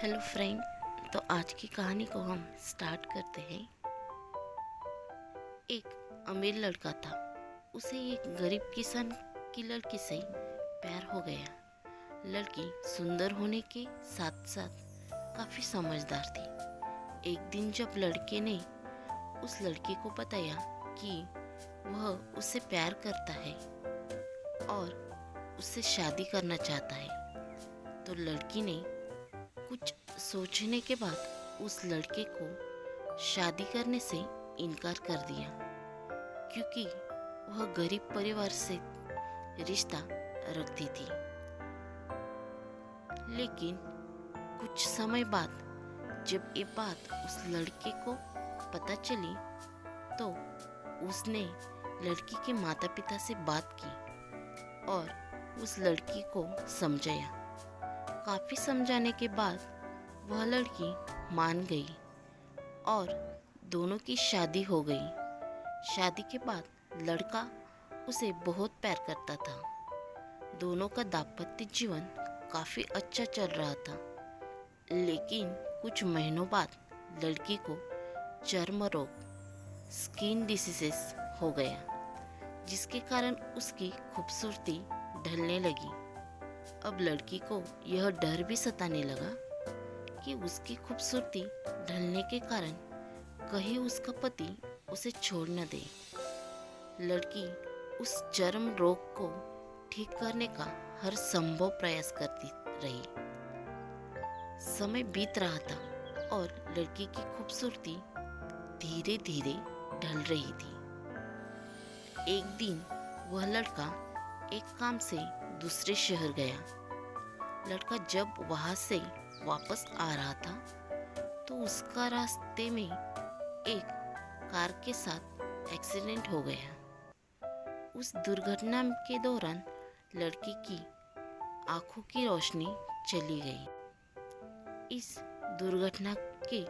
Hello friend. तो आज की कहानी को हम स्टार्ट करते हैं। एक अमीर लड़का था। उसे एक गरीब किसान की लड़की से प्यार हो गया। लड़की सुंदर होने के साथ साथ काफ़ी समझदार थी। एक दिन जब लड़के ने उस लड़की को बताया कि वह उससे प्यार करता है और उससे शादी करना चाहता है, तो लड़की ने कुछ सोचने के बाद उस लड़के को शादी करने से इनकार कर दिया, क्योंकि वह गरीब परिवार से रिश्ता रखती थी। लेकिन कुछ समय बाद जब ये बात उस लड़के को पता चली, तो उसने लड़की के माता पिता से बात की और उस लड़की को समझाया। काफ़ी समझाने के बाद वह लड़की मान गई और दोनों की शादी हो गई। शादी के बाद लड़का उसे बहुत प्यार करता था। दोनों का दाम्पत्य जीवन काफ़ी अच्छा चल रहा था। लेकिन कुछ महीनों बाद लड़की को चर्म रोग, स्किन डिसीजेस हो गया, जिसके कारण उसकी खूबसूरती ढलने लगी। अब लड़की को यह डर भी सताने लगा कि उसकी खूबसूरती ढलने के कारण कहीं उसका पति उसे छोड़ न दे। लड़की उस चर्म रोग को ठीक करने का हर संभव प्रयास करती रही। समय बीत रहा था और लड़की की खूबसूरती धीरे धीरे ढल रही थी। एक दिन वह लड़का एक काम से दूसरे शहर गया। लड़का जब वहां से वापस आ रहा था, तो उसका रास्ते में एक कार के साथ एक्सीडेंट हो गया। उस दुर्घटना के दौरान लड़की की आंखों की रोशनी चली गई। इस दुर्घटना के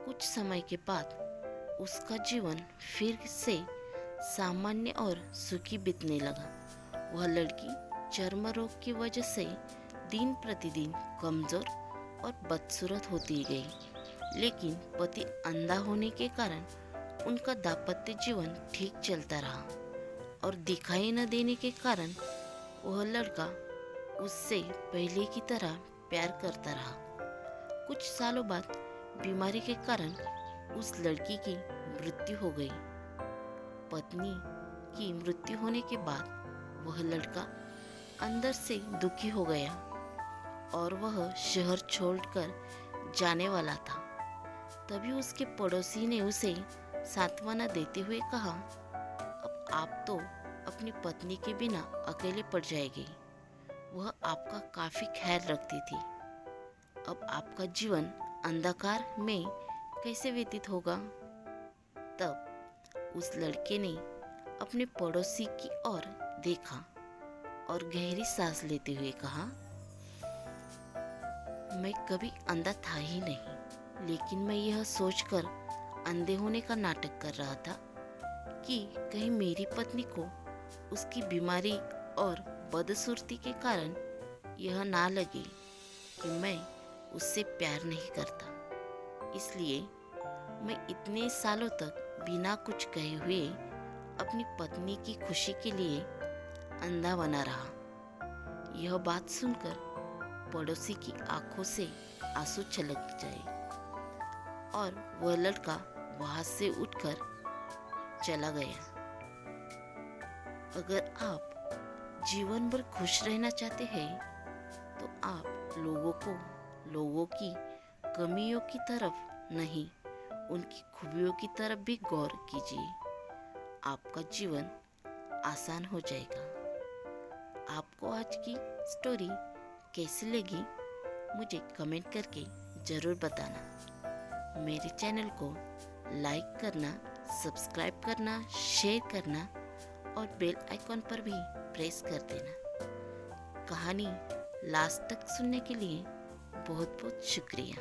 कुछ समय के बाद उसका जीवन फिर से सामान्य और सुखी बीतने लगा। वह लड़की चर्म रोग की वजह से दिन प्रतिदिन कमजोर और बदसूरत होती गई। लेकिन पति अंधा होने के कारण उनका दाम्पत्य जीवन ठीक चलता रहा और दिखाई न देने के कारण वह लड़का उससे पहले की तरह प्यार करता रहा। कुछ सालों बाद बीमारी के कारण उस लड़की की मृत्यु हो गई। पत्नी की मृत्यु होने के बाद वह लड़का अंदर से दुखी हो गया और वह शहर छोड़कर जाने वाला था। तभी उसके पड़ोसी ने उसे सांत्वना देते हुए कहा, अब आप तो अपनी पत्नी के बिना अकेले पड़ जाएंगे। वह आपका काफी ख्याल रखती थी। अब आपका जीवन अंधकार में कैसे व्यतीत होगा? तब उस लड़के ने अपने पड़ोसी की ओर देखा और गहरी सांस लेते हुए कहा, मैं कभी अंधा था ही नहीं, लेकिन मैं यह सोचकर अंधे होने का नाटक कर रहा था कि कहीं मेरी पत्नी को उसकी बीमारी और बदसूरती के कारण यह ना लगे कि मैं उससे प्यार नहीं करता। इसलिए मैं इतने सालों तक बिना कुछ कहे हुए अपनी पत्नी की खुशी के लिए अंधा बना रहा। यह बात सुनकर पड़ोसी की आंखों से आंसू छलक जाए और वह लड़का वहां से उठकर चला गया। अगर आप जीवन भर खुश रहना चाहते हैं, तो आप लोगों की कमियों की तरफ नहीं, उनकी खूबियों की तरफ भी गौर कीजिए। आपका जीवन आसान हो जाएगा। आपको आज की स्टोरी कैसी लगी, मुझे कमेंट करके ज़रूर बताना। मेरे चैनल को लाइक करना, सब्सक्राइब करना, शेयर करना और बेल आइकॉन पर भी प्रेस कर देना। कहानी लास्ट तक सुनने के लिए बहुत बहुत शुक्रिया।